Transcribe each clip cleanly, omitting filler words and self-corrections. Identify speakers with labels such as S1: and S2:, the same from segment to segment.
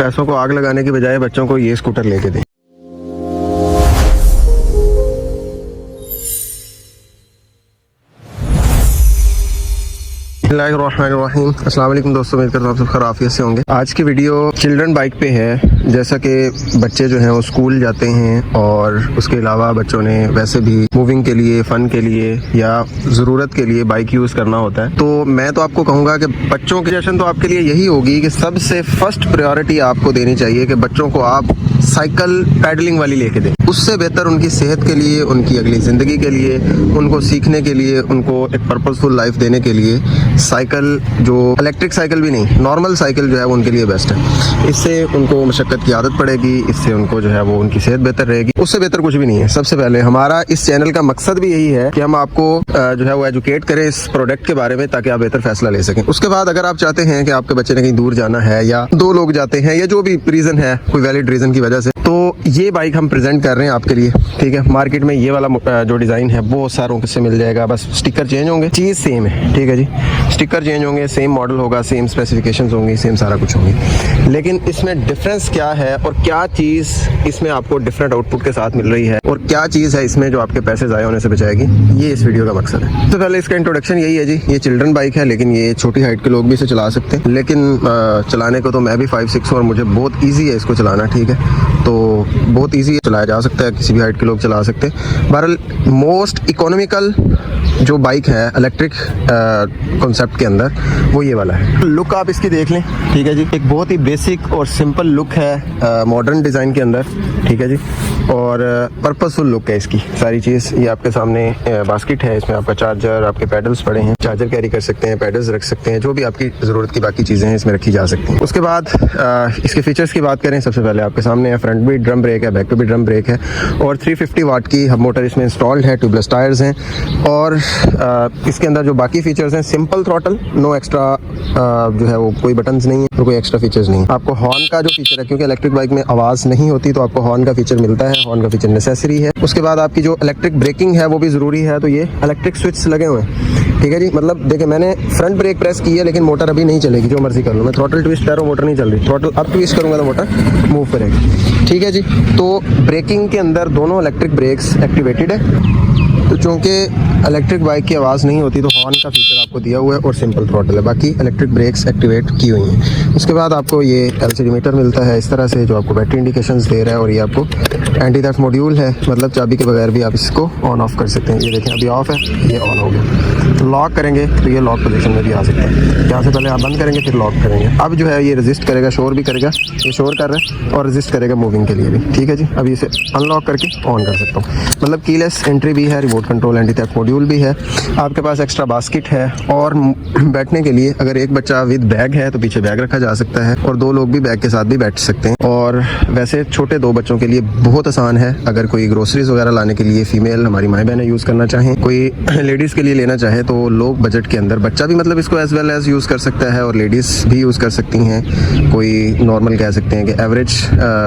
S1: पैसों को आग लगाने की बजाय बच्चों को ये स्कूटर लेके दें। अस्सलाम वालेकुम दोस्तों, उम्मीद करता हूँ आप सब खैर आफियत से होंगे। आज की वीडियो चिल्ड्रन बाइक पे है। जैसा कि बच्चे जो हैं वो स्कूल जाते हैं और उसके अलावा बच्चों ने वैसे भी मूविंग के लिए, फन के लिए या ज़रूरत के लिए बाइक यूज़ करना होता है। तो मैं तो आपको कहूँगा कि बच्चों की जशन तो आपके लिए यही होगी कि सबसे फर्स्ट प्रायोरिटी आपको देनी चाहिए कि बच्चों को आप साइकिल पैडलिंग वाली लेके दें। उससे बेहतर उनकी सेहत के लिए, उनकी अगली ज़िंदगी के लिए, उनको सीखने के लिए, उनको एक पर्पसफुल लाइफ देने के लिए साइकिल, जो इलेक्ट्रिक साइकिल भी नहीं, नॉर्मल साइकिल जो है वो उनके लिए बेस्ट है। इससे उनको मशक्क़त की आदत पड़ेगी, इससे उनको जो है वो उनकी सेहत बेहतर रहेगी। उससे बेहतर कुछ भी नहीं है। सबसे पहले हमारा इस चैनल का मकसद भी यही है कि हम आपको जो है वो एजुकेट करें इस प्रोडक्ट के बारे में, ताकि आप बेहतर फैसला ले सकें। उसके बाद अगर आप चाहते हैं कि आपके बच्चे ने कहीं दूर जाना है या दो लोग जाते हैं या जो भी रीज़न है, कोई वैलिड रीज़न की वजह से, तो ये बाइक हम प्रेजेंट कर रहे हैं आपके लिए। ठीक है, मार्केट में ये वाला जो डिज़ाइन है बहुत सारों से मिल जाएगा, बस स्टिकर चेंज होंगे, चीज़ सेम है। ठीक है जी, स्टिकर चेंज होंगे, सेम मॉडल होगा, सेम स्पेसिफिकेशंस होंगी, सेम सारा कुछ होंगी। लेकिन इसमें डिफरेंस क्या है और क्या चीज़ इसमें आपको डिफरेंट आउटपुट के साथ मिल रही है और क्या चीज़ है इसमें जो आपके पैसे ज़ाया होने से बचाएगी, ये इस वीडियो का मकसद है। तो पहले इसका इंट्रोडक्शन यही है जी। ये चिल्ड्रन बाइक है, लेकिन ये छोटी हाइट के लोग भी इसे चला सकते हैं। लेकिन चलाने को तो मैं भी 5'6" और मुझे बहुत ईजी है इसको चलाना। ठीक है, तो बहुत ईजी चलाया जा सकता है, किसी भी हाइट के लोग चला सकते हैं। बहरहाल मोस्ट इकोनॉमिकल जो बाइक है इलेक्ट्रिक कॉन्सेप्ट के अंदर, वो ये वाला है। लुक आप इसकी देख लें। ठीक है जी, एक बहुत ही बेसिक और सिंपल लुक है मॉडर्न डिज़ाइन के अंदर। ठीक है जी, और पर्पसफुल लुक है इसकी सारी चीज़। ये आपके सामने बास्केट है, इसमें आपका चार्जर, आपके पैडल्स पड़े हैं, चार्जर कैरी कर सकते हैं, पैडल्स रख सकते हैं, जो भी आपकी ज़रूरत की बाकी चीज़ें हैं इसमें रखी जा सकती हैं। उसके बाद इसके फीचर्स की बात करें, सबसे पहले आपके सामने है फ्रंट भी ड्रम ब्रेक है, बैक पे भी ड्रम ब्रेक है और 350 वाट की हब मोटर इसमें इंस्टॉल्ड है, ट्यूबलेस टायर्स हैं। और इसके अंदर जो बाकी फीचर्स हैं, सिंपल थ्रॉटल, नो एक्स्ट्रा जो है वो कोई बटन्स नहीं है और कोई एक्स्ट्रा फीचर्स नहीं। आपको हॉर्न का जो फीचर है, क्योंकि इलेक्ट्रिक बाइक में आवाज़ नहीं होती, तो आपको हॉर्न का फीचर मिलता है। हॉर्न का फीचर नेसेसरी है। उसके बाद आपकी जो इलेक्ट्रिक ब्रेकिंग है वो भी ज़रूरी है, तो ये इलेक्ट्रिक स्विच लगे हुए हैं। ठीक है जी, मतलब देखिए मैंने फ्रंट ब्रेक प्रेस की है, लेकिन मोटर अभी नहीं चलेगी, जो मर्जी कर लो। मैं थ्रॉटल ट्विस्ट कर रहा हूँ, मोटर नहीं चल रही। थ्रॉटल अब ट्विस्ट करूँगा तो मोटर मूव करेगी। ठीक है जी, तो ब्रेकिंग के अंदर दोनों इलेक्ट्रिक ब्रेक्स एक्टिवेटेड है। तो चूँकि इलेक्ट्रिक बाइक की आवाज़ नहीं होती, तो हॉर्न का फीचर आपको दिया हुआ है और सिंपल थ्रॉटल है, बाकी इलेक्ट्रिक ब्रेक्स एक्टिवेट की हुई हैं। उसके बाद आपको ये एलसीडी मीटर मिलता है इस तरह से, जो आपको बैटरी इंडिकेशंस दे रहा है। और ये आपको एंटी थेफ्ट मॉड्यूल है, मतलब चाबी के बगैर भी आप इसको ऑन ऑफ कर सकते हैं। ये देखें अभी ऑफ है, ये ऑन हो गया। तो लॉक करेंगे तो ये लॉक पोजीशन में भी आ सकते हैं। यहाँ से पहले आप बंद करेंगे, फिर लॉक करेंगे। अब जो है ये रेजिस्ट करेगा, शोर भी करेगा, ये शोर कर रहा है, और रेजिस्ट करेगा मूविंग के लिए भी। ठीक है जी, अभी इसे अनलॉक करके ऑन कर सकता हूँ। मतलब कीलेस एंट्री भी है, remote control anti theft module भी है। आपके पास एक्स्ट्रा बास्केट है और बैठने के लिए अगर एक बच्चा विद बैग है तो पीछे बैग रखा जा सकता है, और दो लोग भी बैग के साथ भी बैठ सकते हैं। और वैसे छोटे दो बच्चों के लिए बहुत आसान है। अगर कोई ग्रोसरीज वगैरह लाने के लिए फीमेल हमारी माएँ बहनें यूज़ करना चाहें, कोई लेडीज़ के लिए लेना चाहे, तो लो बजट के अंदर बच्चा भी मतलब इसको एज वेल एज यूज़ कर सकता है और लेडीज़ भी यूज़ कर सकती हैं। कोई नॉर्मल कह सकते हैं कि एवरेज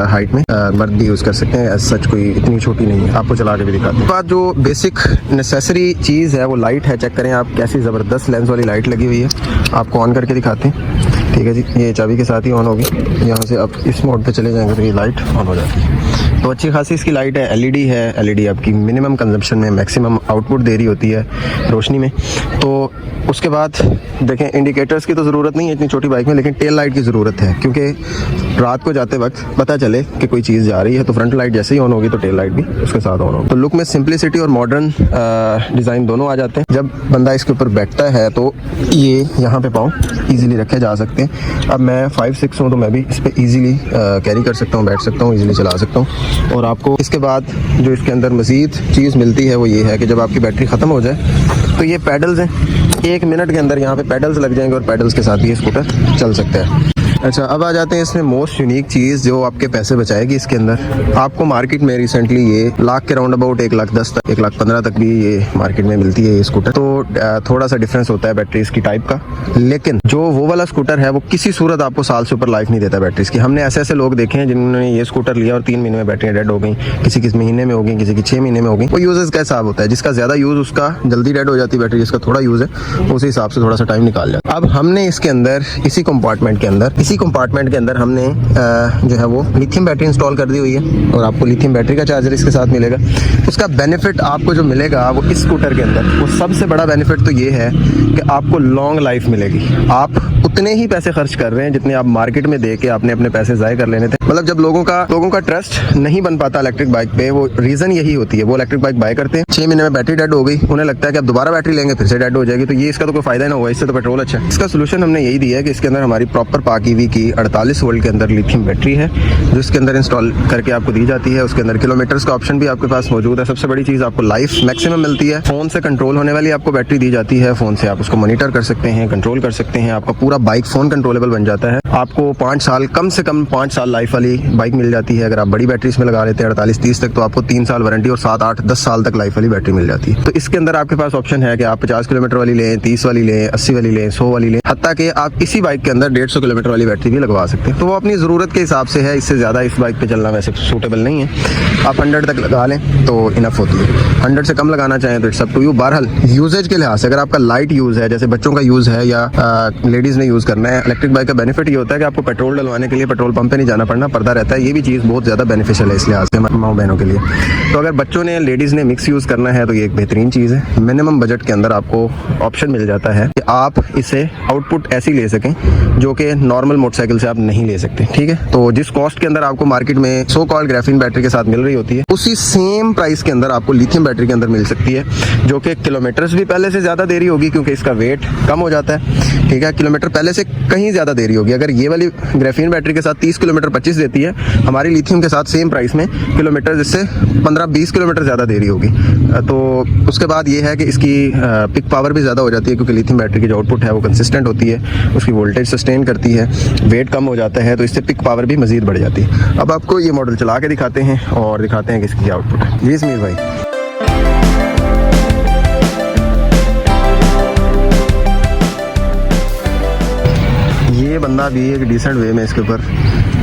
S1: हाइट में मर्द भी यूज़ कर सकते हैं। एज सच कोई इतनी छोटी नहीं है, आपको चला के भी दिखाते हैं। बाद जो बेसिक नेसेसरी चीज़ है वो लाइट है। चेक करें आप, कैसी ज़बरदस्त लेंस वाली लाइट लगी हुई है। आपको ऑन करके दिखाते हैं। ठीक है जी, ये चाबी के साथ ही ऑन होगी। यहाँ से आप इस मोड पे चले जाएंगे तो ये लाइट ऑन हो जाती है। तो अच्छी खासी इसकी लाइट है, एलईडी है। एलईडी आपकी मिनिमम कंजप्शन में मैक्सिमम आउटपुट दे रही होती है रोशनी में। तो उसके बाद देखें, इंडिकेटर्स की तो ज़रूरत नहीं है इतनी छोटी बाइक में, लेकिन टेल लाइट की ज़रूरत है, क्योंकि रात को जाते वक्त पता चले कि कोई चीज़ जा रही है, तो फ्रंट लाइट जैसे ही ऑन होगी तो टेल लाइट भी उसके साथ ऑन होगी। तो लुक में सिंप्लिसिटी और मॉडर्न डिज़ाइन दोनों आ जाते हैं। जब बंदा इसके ऊपर बैठता है तो ये यहाँ पे पाँव ईजिली रखे जा सकते हैं। अब मैं 5'6" हूँ, तो मैं भी इस पर ईजिली कैरी कर सकता हूँ, बैठ सकता हूँ, ईजिली चला सकता हूँ। और आपको इसके बाद जो इसके अंदर मज़ीद चीज़ मिलती है वो ये है कि जब आपकी बैटरी ख़त्म हो जाए तो ये पैडल्स हैं, 1 मिनट के अंदर यहाँ पे पैडल्स लग जाएंगे और पैडल्स के साथ भी ये स्कूटर चल सकता है। अच्छा, अब आ जाते हैं इसमें मोस्ट यूनिक चीज़ जो आपके पैसे बचाएगी। इसके अंदर आपको मार्केट में रिसेंटली ये लाख के राउंड अबाउट 1,10,000 तक, 1,15,000 तक भी ये मार्केट में मिलती है ये स्कूटर। तो थोड़ा सा डिफरेंस होता है बैटरीज की टाइप का, लेकिन जो वो वाला स्कूटर है वो किसी सूरत आपको साल से ऊपर लाइफ नहीं देता बैटरीज की। हमने ऐसे ऐसे लोग देखे हैं जिन्होंने ये स्कूटर लिया और 3 महीने में बैटरियाँ डेड हो गई, किसी किस महीने में हो गई, किसी की 6 महीने में हो गई। वो यूजेस का हिसाब होता है, जिसका ज़्यादा यूज़ उसका जल्दी डेड हो जाती है बैटरी, जिसका थोड़ा यूज़ है उसी हिसाब से थोड़ा सा टाइम निकाल जाता है। अब हमने इसके अंदर इसी कंपार्टमेंट के अंदर इसी इसी कंपार्टमेंट के अंदर हमने जो है वो लिथियम बैटरी इंस्टॉल कर दी हुई है और आपको लिथियम बैटरी का चार्जर इसके साथ मिलेगा। उसका बेनिफिट आपको जो मिलेगा वो इस स्कूटर के अंदर, वो सबसे बड़ा बेनिफिट तो ये है कि आपको लॉन्ग लाइफ मिलेगी। आप उतने ही पैसे खर्च कर रहे हैं जितने आप मार्केट में दे के आपने अपने पैसे ज़ाय कर लेने थे। मतलब जब लोगों का ट्रस्ट नहीं बन पाता इलेक्ट्रिक बाइक पे, वो रीज़न यही होती है। वो इलेक्ट्रिक बाइक बाय करते हैं, 6 महीने में बैटरी डेड हो गई, उन्हें लगता है कि अब दोबारा बैटरी लेंगे फिर से डेड हो जाएगी, तो ये इसका तो कोई फायदा ना हुआ, इससे तो पेट्रोल अच्छा है। इसका सोल्यूशन हमने यही दिया है कि इसके अंदर हमारी प्रॉपर पाक ईवी की 48 वोल्ट के अंदर लिथियम बैटरी है जो इसके अंदर इंस्टॉल करके आपको दी जाती है। उसके अंदर किलोमीटर्स का ऑप्शन भी आपके पास मौजूद है। सबसे बड़ी चीज़, आपको लाइफ मैक्सिमम मिलती है। फ़ोन से कंट्रोल होने वाली आपको बैटरी दी जाती है। फ़ोन से आप उसको मॉनिटर कर सकते हैं, कंट्रोल कर सकते हैं। आपका पूरा बाइक फ़ोन कंट्रोलेबल बन जाता है। आपको 5 साल, कम से कम 5 साल लाइफ वाली बाइक मिल जाती है। अगर आप बड़ी बैटरी इसमें लगा लेते हैं 48-30 तक, तो आपको 3 साल वारंटी और 7, 8, 10 साल तक लाइफ वाली बैटरी मिल जाती है। तो इसके अंदर आपके पास ऑप्शन है कि आप 50 किलोमीटर वाली लें, 30 वाली लें, 80 वाली लें, 100 वाली लें, हत्ता कि आप इसी बाइक के अंदर 150 किलोमीटर वाली बैटरी भी लगवा सकते हैं। तो वो अपनी ज़रूरत के हिसाब से है। इससे ज़्यादा इस बाइक पे चलना वैसे सूटेबल नहीं है। आप 100 तक लगा लें तो इनफ होती है। 100 से कम लगाना चाहें तो इट्स अप टू यू। बहरहाल यूजेज के लिहाज से अगर आपका लाइट यूज़ है, जैसे बच्चों का यूज़ है या लेडीज़ ने यूज़ करना है, इलेक्ट्रिक बाइक का बेनिफिट ये होता है कि आपको पेट्रोल डलवाने के लिए पेट्रोल पंप पे नहीं जाना पड़ना, पर्दा रहता है। ये भी चीज़ बहुत ज़्यादा बेनिफिशियल है इस लिहाज से माँ बहनों के लिए। तो अगर बच्चों ने, लेडीज़ ने मिक्स यूज़ करना है तो ये एक बेहतरीन चीज़ है। मिनिमम बजट के अंदर आपको ऑप्शन मिल जाता है कि आप इसे आउटपुट ऐसी ले सकें जो कि नॉर्मल मोटरसाइकिल से आप नहीं ले सकते। ठीक है, तो जिस कॉस्ट के अंदर आपको मार्केट में सो कॉल्ड ग्राफीन बैटरी के साथ मिल रही होती है, उसी सेम प्राइस के अंदर आपको लिथियम बैटरी के अंदर मिल सकती है, जो कि किलोमीटर्स भी पहले से ज़्यादा देरी होगी क्योंकि इसका वेट कम हो जाता है। ठीक है, किलोमीटर पहले से कहीं ज़्यादा देरी होगी। अगर ये वाली ग्राफीन बैटरी के साथ 30 किलोमीटर 25 देती है, हमारी लिथियम के साथ सेम प्राइस में किलोमीटर जिससे 15-20 किलोमीटर ज़्यादा देरी होगी। तो उसके बाद ये है कि इसकी पिक पावर भी ज़्यादा हो जाती है क्योंकि लिथियम बैटरी की जो आउटपुट है वो कंसिस्टेंट होती है, उसकी वोल्टेज सस्टेन करती है, वेट कम हो जाता है, तो इससे पिक पावर भी मज़ीद बढ़ जाती है। अब आपको ये मॉडल चला के दिखाते हैं और दिखाते हैं कि इसकी आउटपुट है। जी समीर भाई, ये बंदा भी एक डिसेंट वे में इसके ऊपर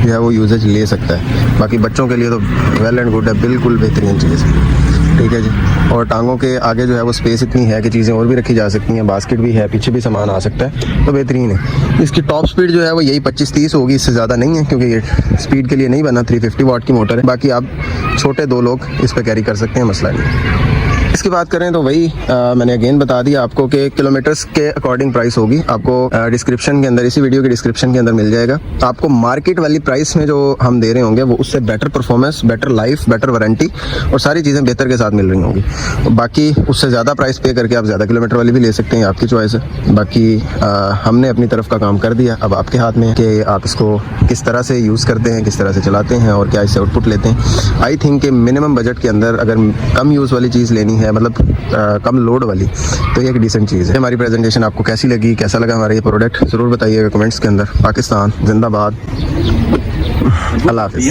S1: जो है वो यूजेज ले सकता है। बाकी बच्चों के लिए तो वेल एंड गुड है, बिल्कुल बेहतरीन चीज़ है। ठीक है जी, और टांगों के आगे जो है वो स्पेस इतनी है कि चीज़ें और भी रखी जा सकती हैं, बास्केट भी है, पीछे भी सामान आ सकता है, तो बेहतरीन है। इसकी टॉप स्पीड जो है वो यही 25-30 होगी, इससे ज़्यादा नहीं है क्योंकि ये स्पीड के लिए नहीं बना। 350 वाट की मोटर है। बाकी आप छोटे 2 लोग इस पर कैरी कर सकते हैं, मसला नहीं। इसकी बात करें तो वही मैंने अगेन बता दिया आपको कि किलोमीटर्स के अकॉर्डिंग प्राइस होगी। आपको डिस्क्रिप्शन के अंदर, इसी वीडियो के डिस्क्रिप्शन के अंदर मिल जाएगा। आपको मार्केट वाली प्राइस में जो हम दे रहे होंगे वो उससे better performance, better life, better warranty और सारी चीज़ें बेहतर के साथ मिल रही होंगी। बाकी उससे ज़्यादा प्राइस पे करके आप ज़्यादा किलोमीटर वाली भी ले सकते हैं, आपकी चॉइस है। बाकी हमने अपनी तरफ का काम कर दिया, अब आपके हाथ में कि आप इसको किस तरह से यूज़ करते हैं, किस तरह से चलाते हैं और क्या इससे आउटपुट लेते हैं। आई थिंक कि मिनिमम बजट के अंदर अगर कम यूज़ वाली चीज़ लेनी है, मतलब कम लोड वाली, तो ये एक डिसेंट चीज़ है। हमारी प्रेजेंटेशन आपको कैसी लगी, कैसा लगा हमारा ये प्रोडक्ट, ज़रूर बताइएगा कमेंट्स के अंदर। पाकिस्तान जिंदाबाद, अल्लाह हाफ़िज़।